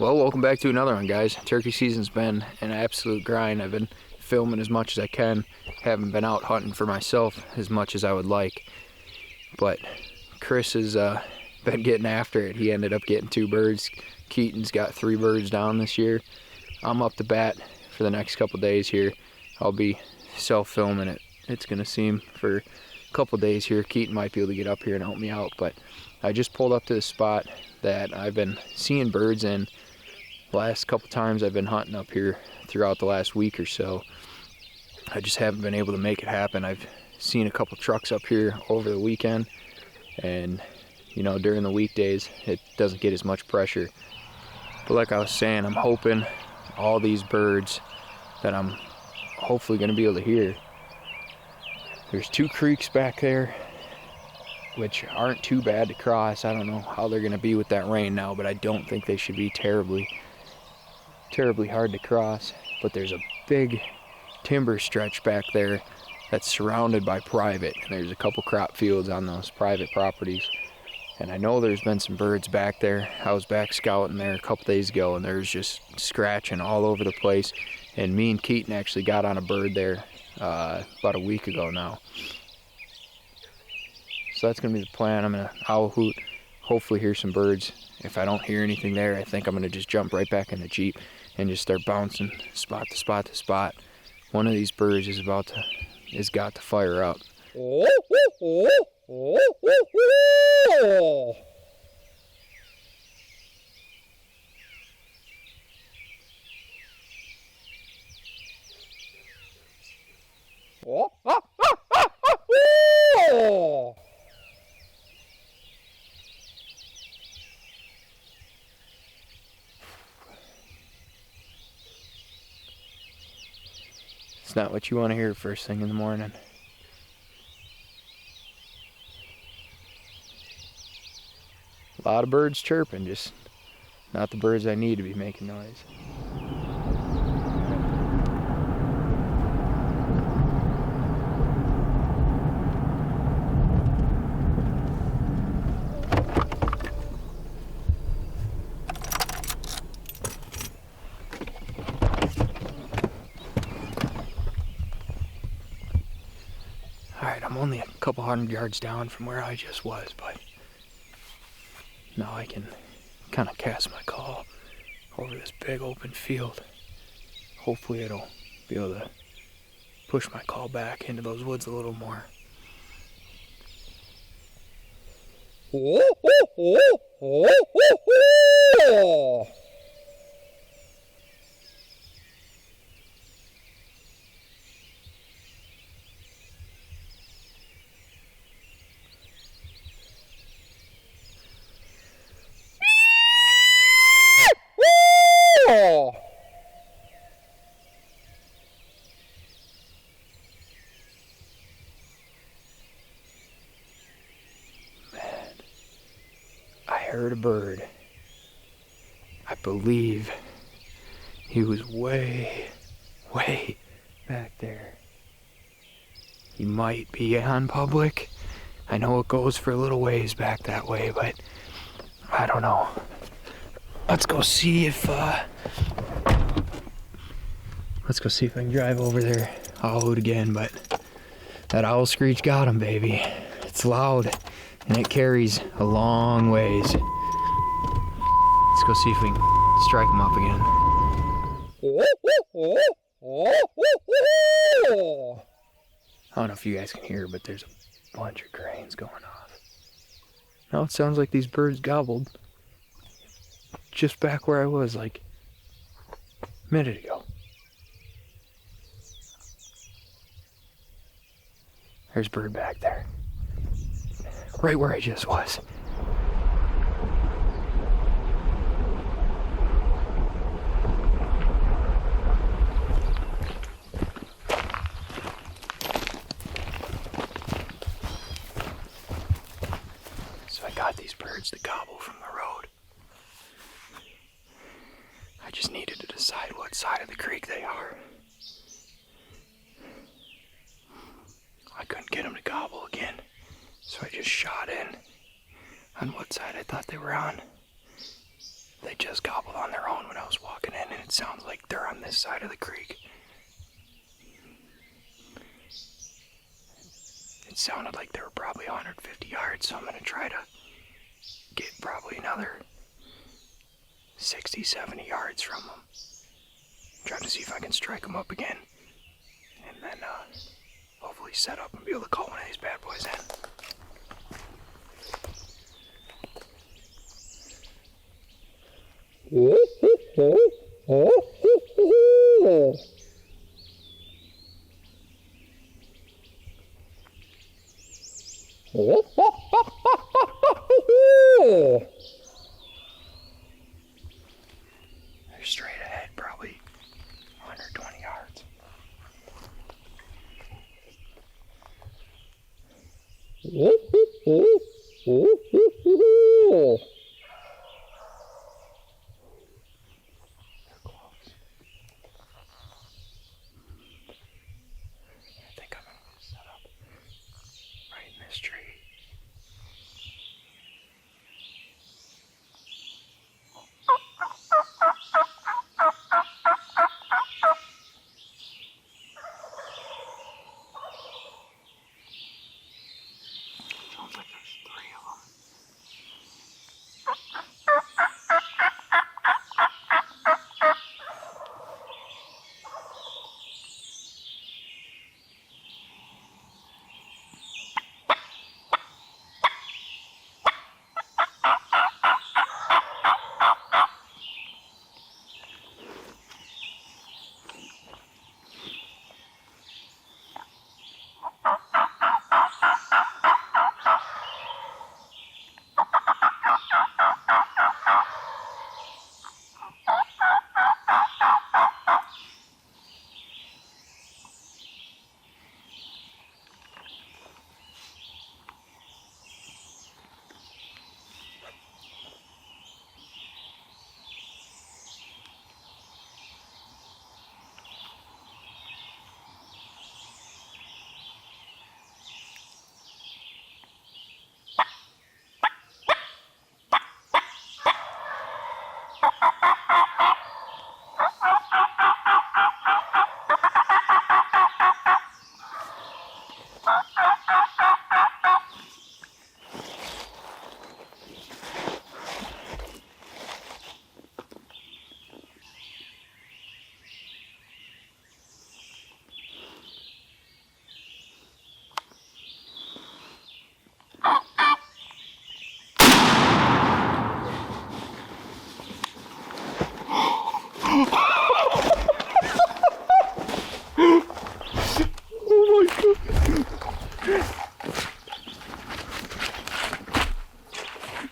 Well, welcome back to another one, guys. Turkey season's been an absolute grind. I've been filming as much as I can. Haven't been out hunting for myself as much as I would like. But Chris has been getting after it. He ended up getting 2 birds. Keaton's got 3 birds down this year. I'm up to bat for the next couple days here. I'll be self-filming it. It's gonna seem for a couple days here. Keaton might be able to get up here and help me out, but I just pulled up to the spot that I've been seeing birds in. Last couple times I've been hunting up here throughout the last week or so, I just haven't been able to make it happen. I've seen a couple trucks up here over the weekend, and you know, during the weekdays it doesn't get as much pressure. But like I was saying, I'm hoping all these birds that I'm hopefully going to be able to hear. There's 2 creeks back there which aren't too bad to cross. I don't know how they're going to be with that rain now, but I don't think they should be terribly hard to cross. But there's a big timber stretch back there that's surrounded by private, and there's a couple crop fields on those private properties, and I know there's been some birds back there. I was back scouting there a couple days ago, and there's just scratching all over the place, and me and Keaton actually got on a bird there about a week ago now. So that's gonna be the plan. I'm gonna owl hoot, hopefully hear some birds. If I don't hear anything there, I think I'm gonna just jump right back in the Jeep and just start bouncing spot to spot to spot. One of these birds is got to fire up. It's not what you want to hear first thing in the morning. A lot of birds chirping, just not the birds I need to be making noise. Alright, I'm only a couple hundred yards down from where I just was, but now I can kind of cast my call over this big open field. Hopefully it'll be able to push my call back into those woods a little more. I heard a bird. I believe he was way back there. He might be on public. I know it goes for a little ways back that way, but I don't know. Let's go see if I can drive over there. I'll hoot again, but that owl screech got him, baby. It's loud. And it carries a long ways. Let's go see if we can strike them up again. I don't know if you guys can hear, but there's a bunch of cranes going off. Now it sounds like these birds gobbled just back where I was like a minute ago. There's a bird back there. Right where I just was. So I got these birds to gobble from the road. I just needed to decide what side of the creek they are. I couldn't get them to gobble again. So I just shot in on what side I thought they were on. They just gobbled on their own It sounds like they're on this side of the creek. It sounded like they were probably 150 yards, so I'm going to try to get probably another 60, 70 yards from them. Trying to see if I can strike them up again. And then hopefully set up and be able to call one of these bad boys in. They're straight ahead, probably 120 yards.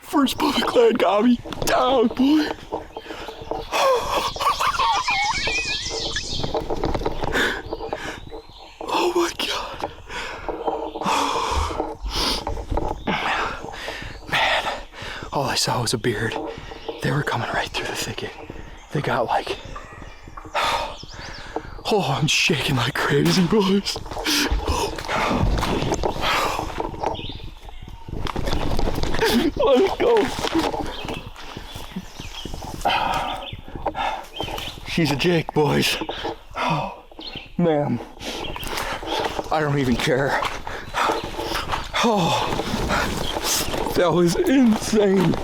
First bullet clad got me down, boy. Oh my God. Man, all I saw was a beard. They were coming right through the thicket. They got like, oh, I'm shaking like crazy, boys. Let's go. She's a Jake, boys. Oh, man. I don't even care. Oh, that was insane.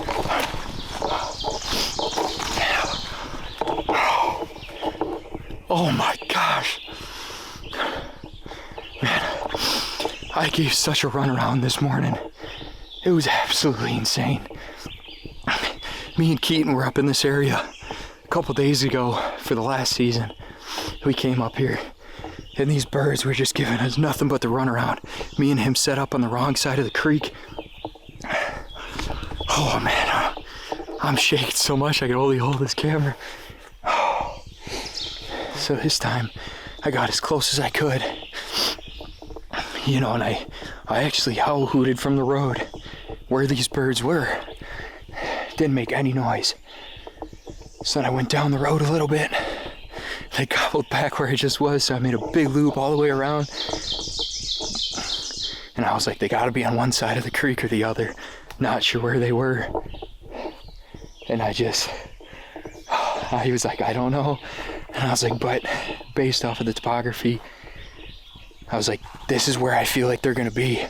Oh my gosh. Man, I gave such a runaround this morning. It was absolutely insane. Me and Keaton were up in this area a couple days ago for the last season. We came up here and these birds were just giving us nothing but the runaround. Me and him set up on the wrong side of the creek. Oh man, I'm shaking so much I can only hold this camera. So this time I got as close as I could. You know, and I actually howl hooted from the road where these birds were. Didn't make any noise. So then I went down the road a little bit. They gobbled back where I just was, so I made a big loop all the way around. And I was like, they gotta be on one side of the creek or the other. Not sure where they were. And I just, He was like, I don't know. And I was like, but based off of the topography, I was like, this is where I feel like they're gonna be.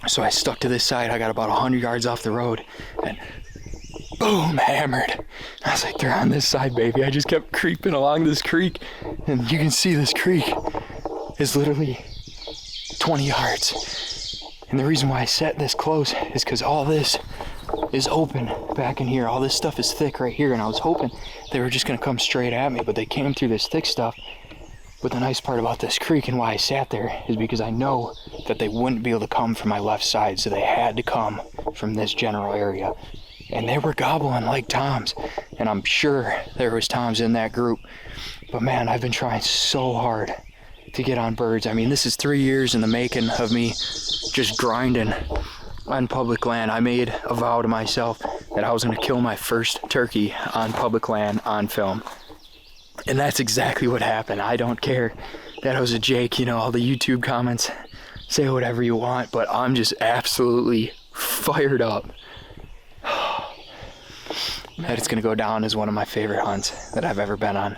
So I stuck to this side. I got about 100 yards off the road and boom, hammered. I was like, they're on this side, baby. I just kept creeping along this creek, and you can see this creek is literally 20 yards. And the reason why I set this close is because all this is open back in here. All this stuff is thick right here, and I was hoping they were just gonna come straight at me, but they came through this thick stuff. But the nice part about this creek and why I sat there is because I know that they wouldn't be able to come from my left side, so they had to come from this general area. And they were gobbling like toms, and I'm sure there was toms in that group. But man, I've been trying so hard to get on birds. I mean, this is 3 years in the making of me just grinding on public land. I made a vow to myself that I was gonna kill my first turkey on public land on film. And that's exactly what happened. I don't care that I was a Jake, you know, all the YouTube comments, say whatever you want, but I'm just absolutely fired up. That it's gonna go down as one of my favorite hunts that I've ever been on.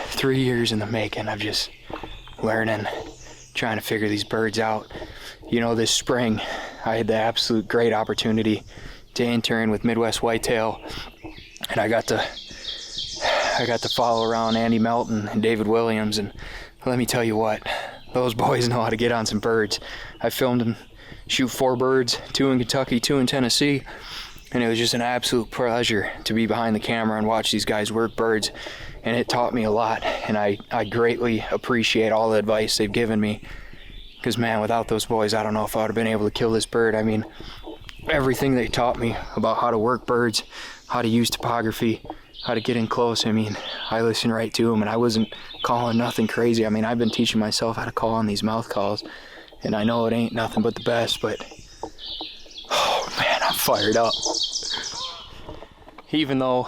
3 years in the making of just learning, trying to figure these birds out. You know, this spring, I had the absolute great opportunity to intern with Midwest Whitetail, and I got to follow around Andy Melton and David Williams, and let me tell you what, those boys know how to get on some birds. I filmed them shoot 4 birds, 2 in Kentucky, 2 in Tennessee, and it was just an absolute pleasure to be behind the camera and watch these guys work birds, and it taught me a lot, and I greatly appreciate all the advice they've given me, because man, without those boys, I don't know if I would have been able to kill this bird. I mean, everything they taught me about how to work birds, how to use topography, how to get in close, I mean, I listened right to them, and I wasn't calling nothing crazy. I mean, I've been teaching myself how to call on these mouth calls, and I know it ain't nothing but the best, but oh man, I'm fired up. Even though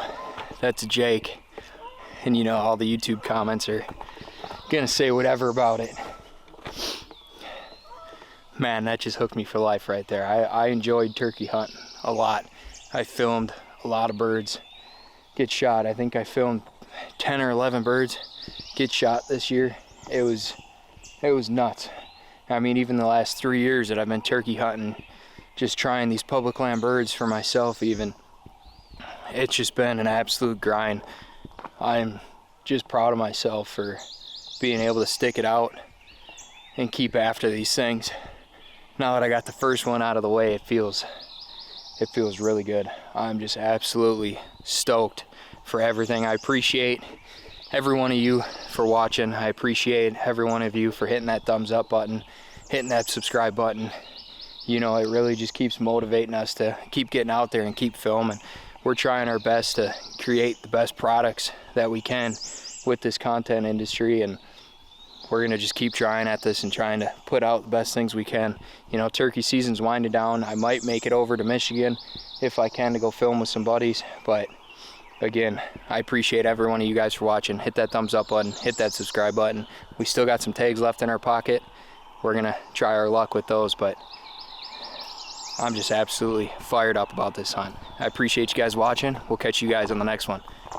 that's a Jake, and you know, all the YouTube comments are gonna say whatever about it. Man, that just hooked me for life right there. I enjoyed turkey hunting a lot. I filmed a lot of birds get shot. I think I filmed 10 or 11 birds get shot this year. It was nuts. I mean, even the last 3 years that I've been turkey hunting, just trying these public land birds for myself even, it's just been an absolute grind. I'm just proud of myself for being able to stick it out and keep after these things. Now that I got the first one out of the way, it feels really good. I'm just absolutely stoked for everything. I appreciate every one of you for watching. I appreciate every one of you for hitting that thumbs up button, hitting that subscribe button. You know, it really just keeps motivating us to keep getting out there and keep filming. We're trying our best to create the best products that we can with this content industry, and we're gonna just keep trying at this and trying to put out the best things we can. You know, turkey season's winding down. I might make it over to Michigan if I can to go film with some buddies, but again, I appreciate every one of you guys for watching. Hit that thumbs up button, hit that subscribe button. We still got some tags left in our pocket. We're gonna try our luck with those, but I'm just absolutely fired up about this hunt. I appreciate you guys watching. We'll catch you guys on the next one.